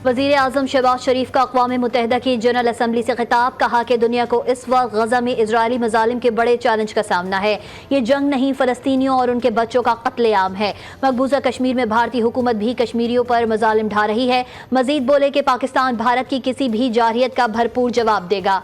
वज़ीर आज़म शहबाज शरीफ का अक़वाम मुत्तहिदा की जनरल असम्बली से खिताब, कहा कि दुनिया को इस वक्त गजा में इजरायली मज़ालिम के बड़े चैलेंज का सामना है। ये जंग नहीं, फ़लस्तीनियों और उनके बच्चों का कत्लेआम है। मकबूजा कश्मीर में भारतीय हुकूमत भी कश्मीरियों पर मज़ालिम ढा रही है। मजीद बोले कि पाकिस्तान भारत की किसी भी जारहियत का भरपूर जवाब देगा।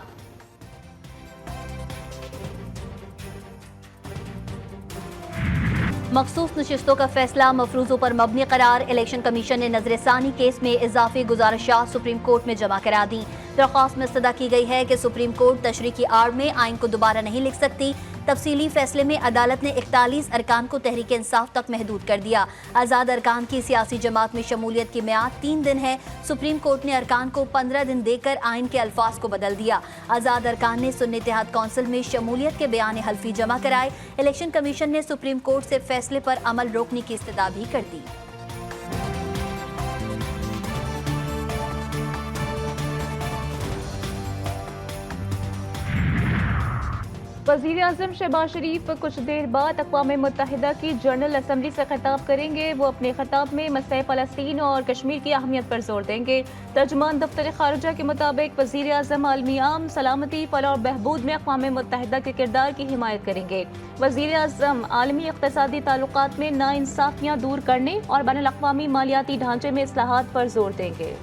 मखसूस नशिस्तों का फैसला मफरूजों पर मबनी करार। इलेक्शन कमीशन ने नजरसानी केस में इजाफी गुजारिशात सुप्रीम कोर्ट में जमा करा दी। दरख्वास्त में इस्तदा की गई है कि सुप्रीम कोर्ट तशरीह की आड़ में आइन को दोबारा नहीं लिख सकती। तफसीली फैसले में अदालत ने 41 अरकान को तहरीक इंसाफ तक महदूद कर दिया। आज़ाद अरकान की सियासी जमात में शमूलियत की मियाद 3 दिन है। सुप्रीम कोर्ट ने अरकान को 15 दिन देकर आइन के अल्फाज को बदल दिया। आज़ाद अरकान ने सुन्नी इत्तेहाद कौंसिल में शमूलियत के बयान हल्फी जमा कराए। इलेक्शन कमीशन ने सुप्रीम कोर्ट से फैसले पर अमल रोकने की इस्तदा भी कर दी। वज़ीर आज़म शहबाज शरीफ कुछ देर बाद अक़वाम मुत्तहिदा की जनरल असम्बली से खिताब करेंगे। वो अपने खिताब में मसले फ़लस्तीन और कश्मीर की अहमियत पर जोर देंगे। तर्जुमान दफ्तर खारजा के मुताबिक वज़ीर आज़म आलमी आम सलामती, फलाह और बहबूद में अक़वाम मुत्तहिदा के किरदार की हिमायत करेंगे। वज़ीर आज़म आलमी इक़्तिसादी ताल्लुकात में नाइंसाफ़ियाँ दूर करने और बैनुल अक़वामी मालियाती ढांचे में इस्लाहात पर जोर देंगे।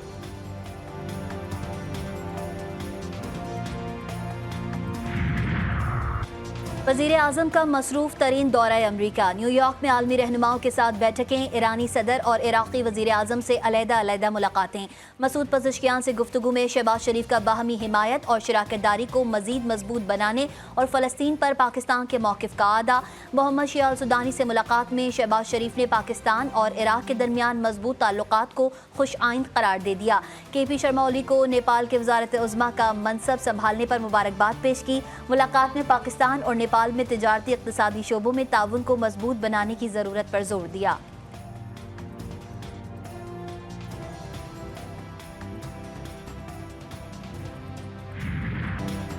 वज़ीर आज़म का मसरूफ़ तरीन दौरा अमरीका। न्यूयॉर्क में आलमी रहनुमाओं के साथ बैठकें, ईरानी सदर और इराक़ी वज़ीर आज़म से अलहदा मुलाकातें। मसूद पज़ेश्कियान से गुफ्तगू में शहबाज शरीफ का बाहमी हिमायत और शराकतदारी को मज़ीद मजबूत बनाने और फ़लस्तीन पर पाकिस्तान के मौक़िफ़ का आदा। मोहम्मद शिया अल सुदानी से मुलाकात में शहबाज शरीफ ने पाकिस्तान और इराक़ के दरमियान मजबूत ताल्लुकात को खुश आइंद करार दे दिया। KP शर्मा ओली को नेपाल के वज़ारत उज़्मा का मनसब संभालने पर मुबारकबाद पेश की। मुलाकात में पाकिस्तान और नेपाल में तिजारती इक़्तिसादी शोबों में ताउन को मजबूत बनाने की जरूरत पर जोर दिया।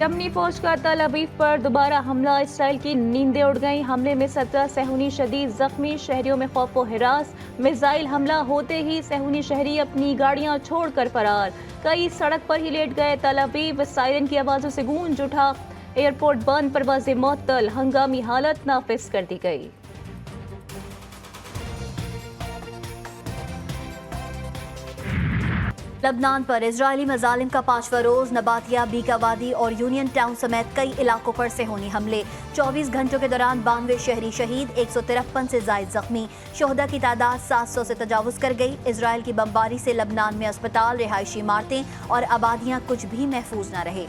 यमनी फौज का तल अवीव पर दोबारा हमला, इसराइल की नींदें उड़ गईं। हमले में 17 सेहूनी शदीद जख्मी, शहरियों में खौफ व हिरास। मिसाइल हमला होते ही सेहूनी शहरी अपनी गाड़ियां छोड़कर फरार। कई सड़क पर ही लेट गए। तल अवीव सायरन की आवाजों से गूंज उठा। एयरपोर्ट बंद, परवाज़ें मुअत्तल, हंगामी हालत नाफिज कर दी गई। लबनान पर इजरायली मज़ालिम का 5वां रोज। नबातिया, बीका वादी और यूनियन टाउन समेत कई इलाकों पर सेहूनी हमले। 24 घंटों के दौरान 92 शहरी शहीद, 153 से जायद जख्मी। शोहदा की तादाद 700 से तजावुज कर गई। इजरायल की बमबारी से लबनान में अस्पताल, रिहायशी इमारतें और आबादियां कुछ भी महफूज न रहे।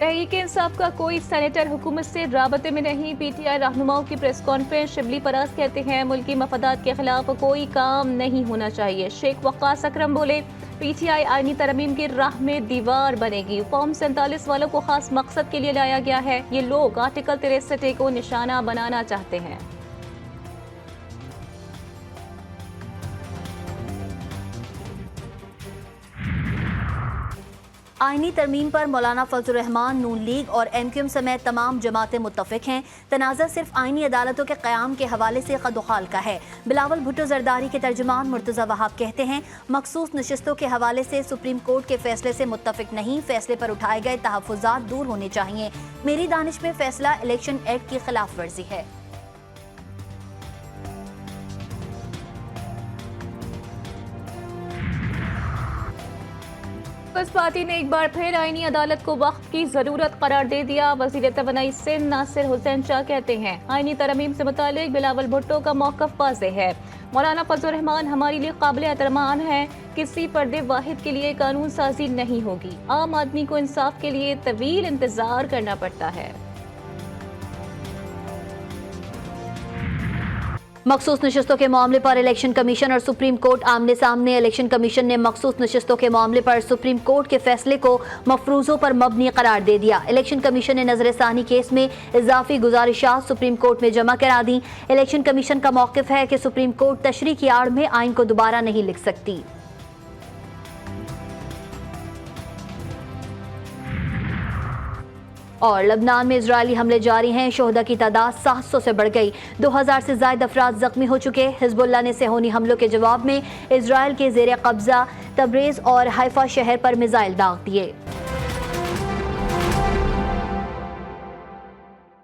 तहरीक इंसाफ का कोई सेनेटर हुकूमत से राबते में नहीं। PTI रहनुमाओं की प्रेस कॉन्फ्रेंस। शिबली परास कहते हैं मुल्की मफादात के खिलाफ कोई काम नहीं होना चाहिए। शेख वक्कास अकरम बोले PTI आईनी तरमीम की राह में दीवार बनेगी। फॉर्म 47 वालों को खास मकसद के लिए लाया गया है। ये लोग आर्टिकल 63 को निशाना बनाना चाहते हैं। आईनी तरमीम पर मौलाना फजल रहमान, नून लीग और MQM समेत तमाम जमातें मुत्तफिक हैं। तनाज़ा सिर्फ आईनी अदालतों के क़याम के हवाले से ख़ुदुखाल का है। बिलावल भुट्टो जरदारी के तर्जुमान मुर्तज़ा वहाब कहते हैं मखसूस नशिस्तों के हवाले से सुप्रीम कोर्ट के फैसले से मुत्तफिक नहीं। फैसले पर उठाए गए तहफ़्फ़ुज़ात दूर होने चाहिए। मेरी दानिश में फैसला इलेक्शन एक्ट की खिलाफ वर्जी है। पीपल्स पार्टी ने एक बार फिर आईनी अदालत को वक्त की जरूरत करार दे दिया। वज़ीर तवानाई सिंध नासिर हुसैन शाह कहते हैं आईनी तरमीम से मुतालिक बिलावल भुट्टो का मौक़िफ़ वाज़ेह है। मौलाना फजल रहमान हमारे लिए काबिल एहतराम है। किसी पर्दे वाहिद के लिए कानून साजी नहीं होगी। आम आदमी को इंसाफ के लिए तवील इंतजार करना पड़ता है। मखसूस नशिस्तों के मामले पर इलेक्शन कमीशन और सुप्रीम कोर्ट आमने सामने। इलेक्शन कमीशन ने मखसूस नशिस्तों के मामले पर सुप्रीम कोर्ट के फैसले को मफरूजों पर मबनी करार दे दिया। इलेक्शन कमीशन ने नजरसानी केस में इजाफी गुजारिशात सुप्रीम कोर्ट में जमा करा दी। इलेक्शन कमीशन का मौक़िफ़ है कि सुप्रीम कोर्ट तशरीह की आड़ में आइन को दोबारा नहीं लिख सकती। और लबनान में इजरायली हमले जारी हैं। शोहदा की तादाद 700 से बढ़ गई। 2000 से ज्यादा अफराद जख्मी हो चुके। हिजबुल्लाह ने सेहोनी हमलों के जवाब में इजरायल के जेर कब्जा तबरेज और हाइफा शहर पर मिसाइल दाग दिए।